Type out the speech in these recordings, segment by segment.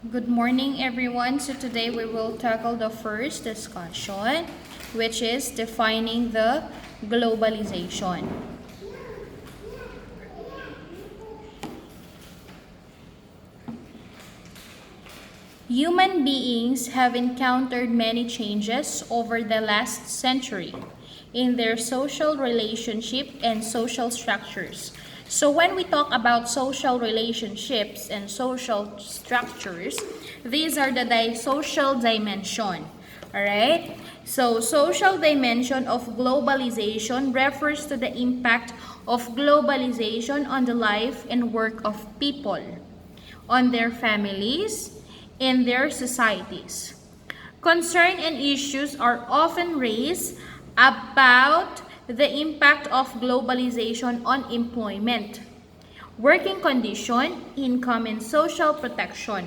Good morning, everyone. So today we will tackle the first discussion, which is defining the globalization. Human beings have encountered many changes over the last century in their social relationship and social structures. So when we talk about social relationships and social structures, these are the social dimension. Alright? So social dimension of globalization refers to the impact of globalization on the life and work of people, on their families, in their societies. Concern and issues are often raised about the impact of globalization on employment, working condition, income, and social protection.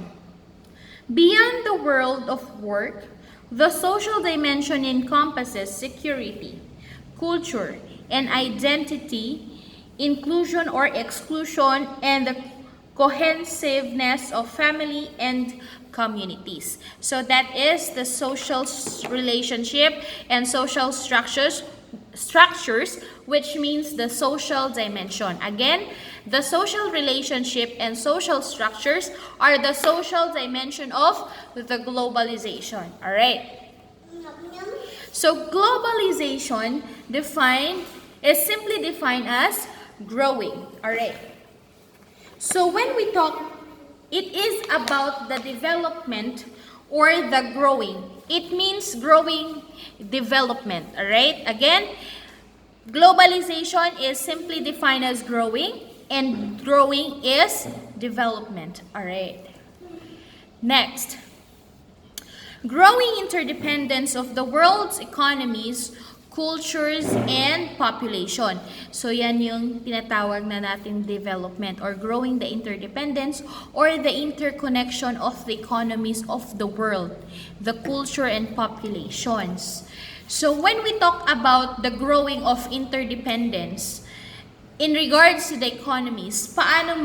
Beyond the world of work, the social dimension encompasses security, culture, and identity, inclusion or exclusion, and the cohesiveness of family and communities. So that is the social relationship and social structures, which means the social dimension. Again, the social relationship and social structures are the social dimension of the globalization. All right. So globalization is simply defined as growing. All right. So when we talk, it is about the development or the growing. It means growing development. All right. Again, globalization is simply defined as growing, and growing is development. All right. Next, growing interdependence of the world's economies, cultures, and population. So yan yung tinatawag na nating development or growing the interdependence or the interconnection of the economies of the world, the culture and populations. So when we talk about the growing of interdependence, in regards to the economies, paano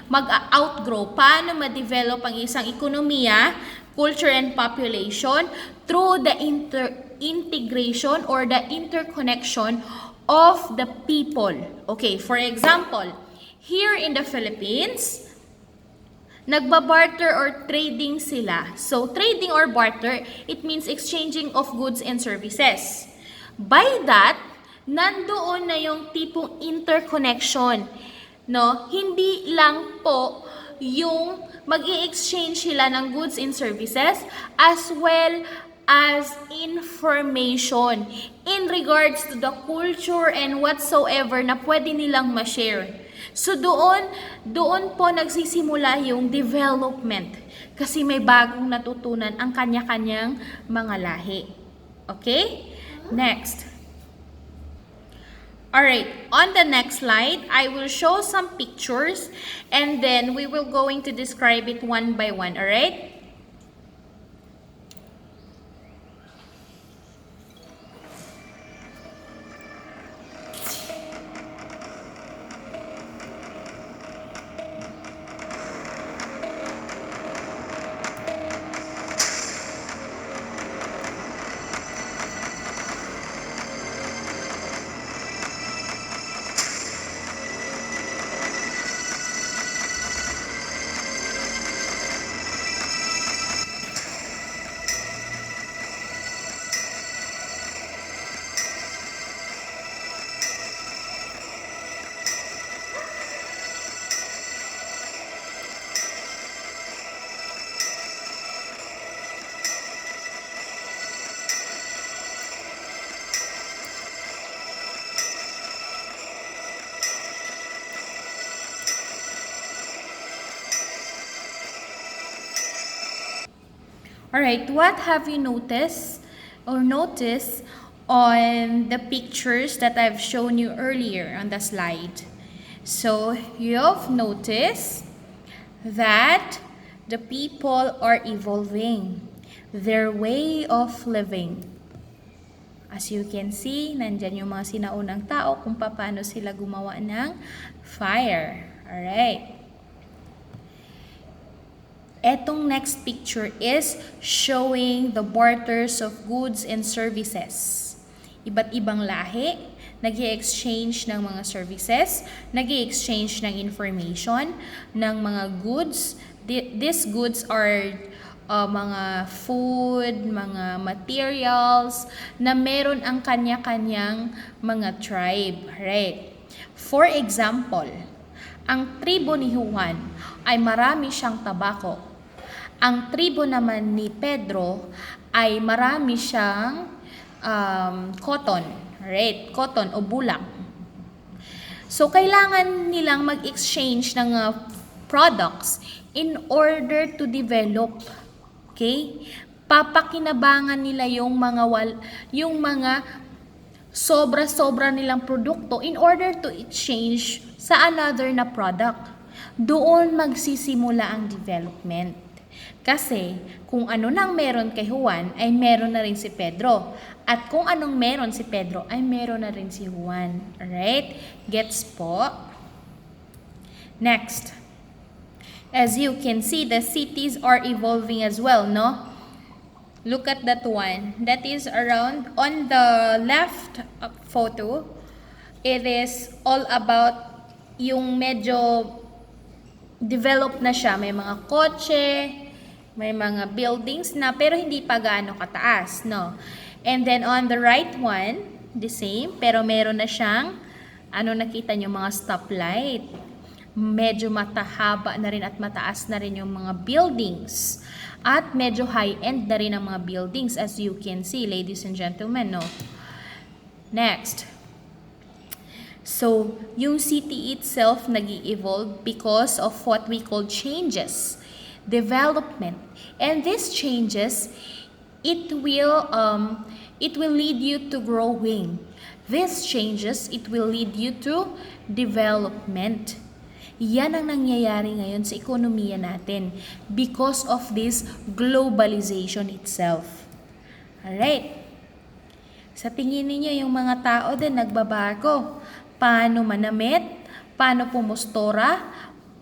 mag-outgrow, paano ma-develop ang isang ekonomiya, culture and population through the integration or the interconnection of the people. Okay, for example, here in the Philippines, nagbabarter or trading sila. So, trading or barter, it means exchanging of goods and services. By that, nandoon na yung tipong interconnection. No? Hindi lang po yung mag-i-exchange sila ng goods and services as well as information in regards to the culture and whatsoever na pwede nilang ma-share. So doon po nagsisimula yung development kasi may bagong natutunan ang kanya-kanyang mga lahi. Okay? Next. Alright, on the next slide, I will show some pictures and then we will going to describe it one by one, alright? Alright, what have you noticed on the pictures that I've shown you earlier on the slide? So, you've noticed that the people are evolving their way of living. As you can see, nandyan yung mga sinaunang tao kung paano sila gumawa ng fire. Alright. Etong next picture is showing the barters of goods and services. Iba't ibang lahi, nag-i-exchange ng mga services, nag-i-exchange ng information, ng mga goods. These goods are mga food, mga materials na meron ang kanya-kanyang mga tribe. Right? For example, ang tribo ni Juan ay marami siyang tabako. Ang tribo naman ni Pedro ay marami siyang cotton, right? Cotton o bulak. So, kailangan nilang mag-exchange ng products in order to develop. Okay? Papakinabangan nila yung mga sobra-sobra nilang produkto in order to exchange sa another na product. Doon magsisimula ang development. Kasi kung ano nang meron kay Juan ay meron na rin si Pedro. At kung anong meron si Pedro ay meron na rin si Juan. Alright? Gets po? Next. As you can see, the cities are evolving as well, no? Look at that one. That is around on the left photo. It is all about yung medyo developed na siya. May mga kotse, may mga buildings na pero hindi pa gaano kataas, no? And then on the right one, the same, pero meron na siyang, nakita nyo, mga stoplight. Medyo matahaba na rin at mataas na rin yung mga buildings. At medyo high-end na rin ang mga buildings, as you can see, ladies and gentlemen, no? Next. So, yung city itself nag-i-evolve because of what we call changes, development. And these changes, it will lead you to growing. These changes, it will lead you to development. Yan ang nangyayari ngayon sa ekonomiya natin because of this globalization itself. Alright. Sa tingin ninyo, yung mga tao din nagbabago. Paano manamit? Paano pumustora?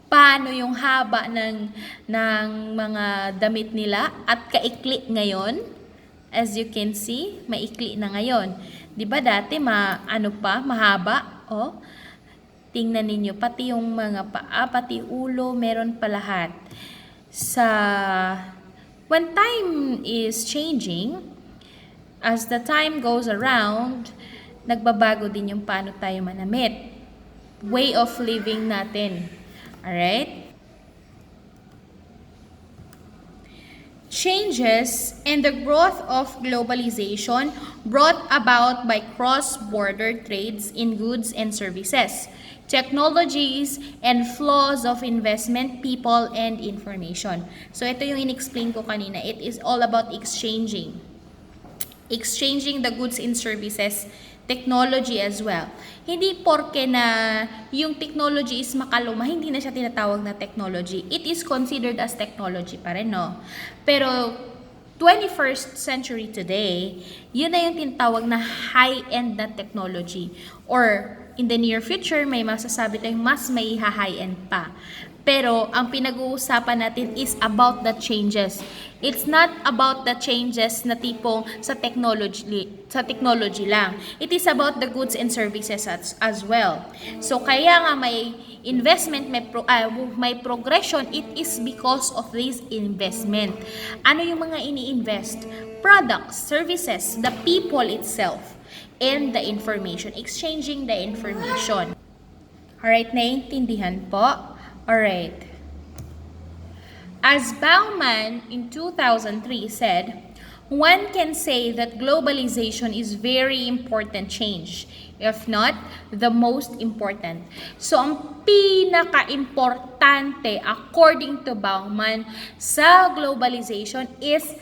Paano yung haba ng mga damit nila at kaikli ngayon? As you can see, maikli na ngayon. 'Di ba dati mahaba? Oh. Tingnan ninyo, pati yung mga paa, pati ulo, meron pa lahat. When time is changing, as the time goes around, nagbabago din yung paano tayo manamit. Way of living natin. Alright? Changes and the growth of globalization brought about by cross-border trades in goods and services, technologies, and flows of investment, people, and information. So, ito yung in-explain ko kanina. It is all about exchanging. Exchanging the goods and services, technology as well. Hindi porke na yung technology is makaluma, hindi na siya tinatawag na technology. It is considered as technology pa rin, no? Pero 21st century today, yun na yung tinatawag na high-end na technology. Or in the near future, may masasabi tayong mas may high-end pa. Pero ang pinag-uusapan natin is about the changes. It's not about the changes na tipong sa technology lang. It is about the goods and services as well. So kaya nga may investment, may progression, it is because of this investment. Ano yung mga ini-invest? Products, services, the people itself, and the information, exchanging the information. Alright, naiintindihan po? Alright. As Bauman in 2003 said, one can say that globalization is very important change, if not the most important. So, ang pinaka-importante according to Bauman sa globalization is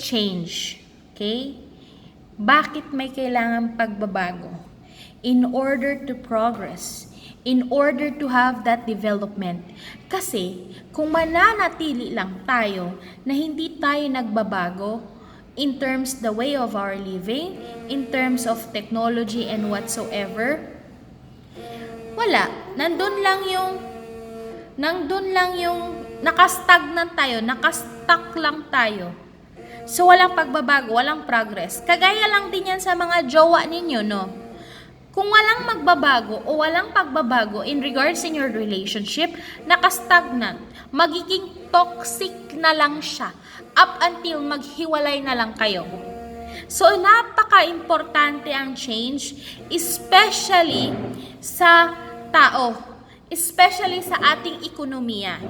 change. Okay? Bakit may kailangan pagbabago? In order to progress, in order to have that development. Kasi, kung mananatili lang tayo na hindi tayo nagbabago in terms the way of our living, in terms of technology and whatsoever, wala. nandun lang yung nakastagnant tayo, nakastuck lang tayo. So, walang pagbabago, walang progress. Kagaya lang din yan sa mga jowa ninyo, no? Kung walang magbabago o walang pagbabago in regards in your relationship, nakastagnant, magiging toxic na lang siya up until maghiwalay na lang kayo. So, napaka-importante ang change, especially sa tao, especially sa ating ekonomiya.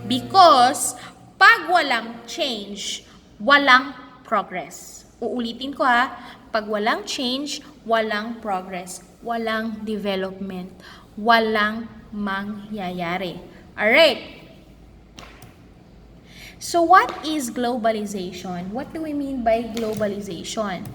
Because, pag walang change, walang progress. Uulitin ko ha, pag walang change, walang progress, walang development, walang mangyayari. Alright. So what is globalization? What do we mean by globalization?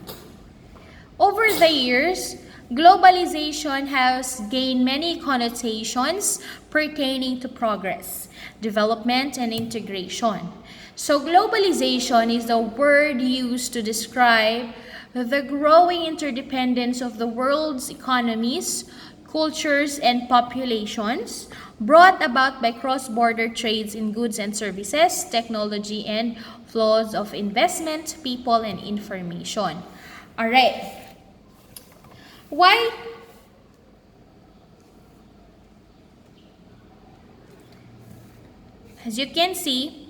Over the years, globalization has gained many connotations pertaining to progress, development, and integration. So globalization is the word used to describe the growing interdependence of the world's economies, cultures, and populations brought about by cross-border trades in goods and services, technology, and flows of investment, people, and information. Alright. Why? As you can see,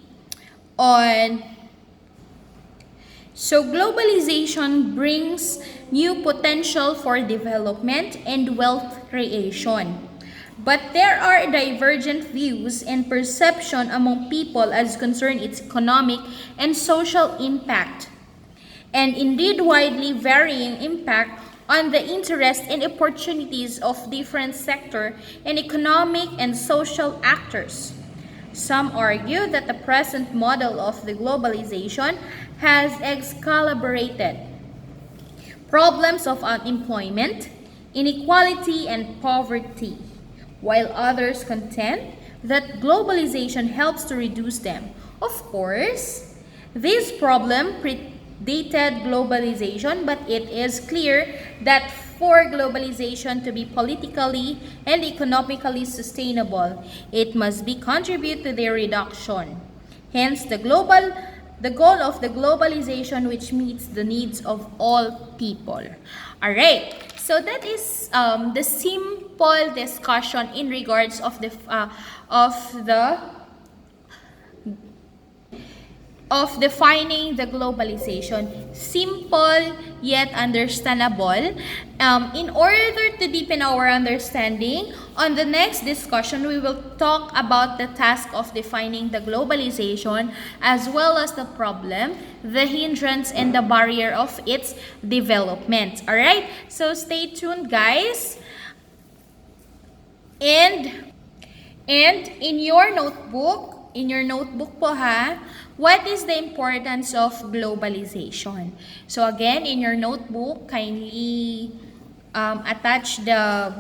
so globalization brings new potential for development and wealth creation. But there are divergent views and perception among people as concern its economic and social impact, and indeed widely varying impact on the interest and opportunities of different sector and economic and social actors. Some argue that the present model of the globalization has excalibrated problems of unemployment, inequality, and poverty, while others contend that globalization helps to reduce them. Of course, this problem predated globalization, but it is clear that for globalization to be politically and economically sustainable, it must be contribute to their reduction. Hence, the goal of the globalization which meets the needs of all people. Alright, so that is the simple discussion in regards of defining the globalization. Simple yet understandable. In order to deepen our understanding, on the next discussion, we will talk about the task of defining the globalization as well as the problem, the hindrance, and the barrier of its development. Alright? So stay tuned, guys. And in your notebook po ha, what is the importance of globalization? So again, in your notebook, kindly attach the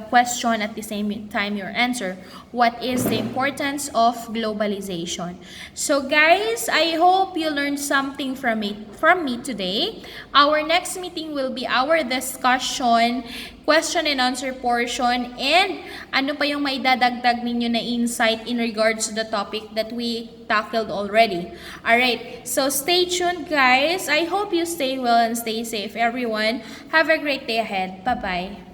question at the same time your answer. What is the importance of globalization? So guys, I hope you learned something from me today. Our next meeting will be our discussion, question and answer portion, and ano pa yung may dadagdag ninyo na insight in regards to the topic that we tackled already. Alright, so stay tuned guys. I hope you stay well and stay safe everyone. Have a great day ahead. Bye-bye.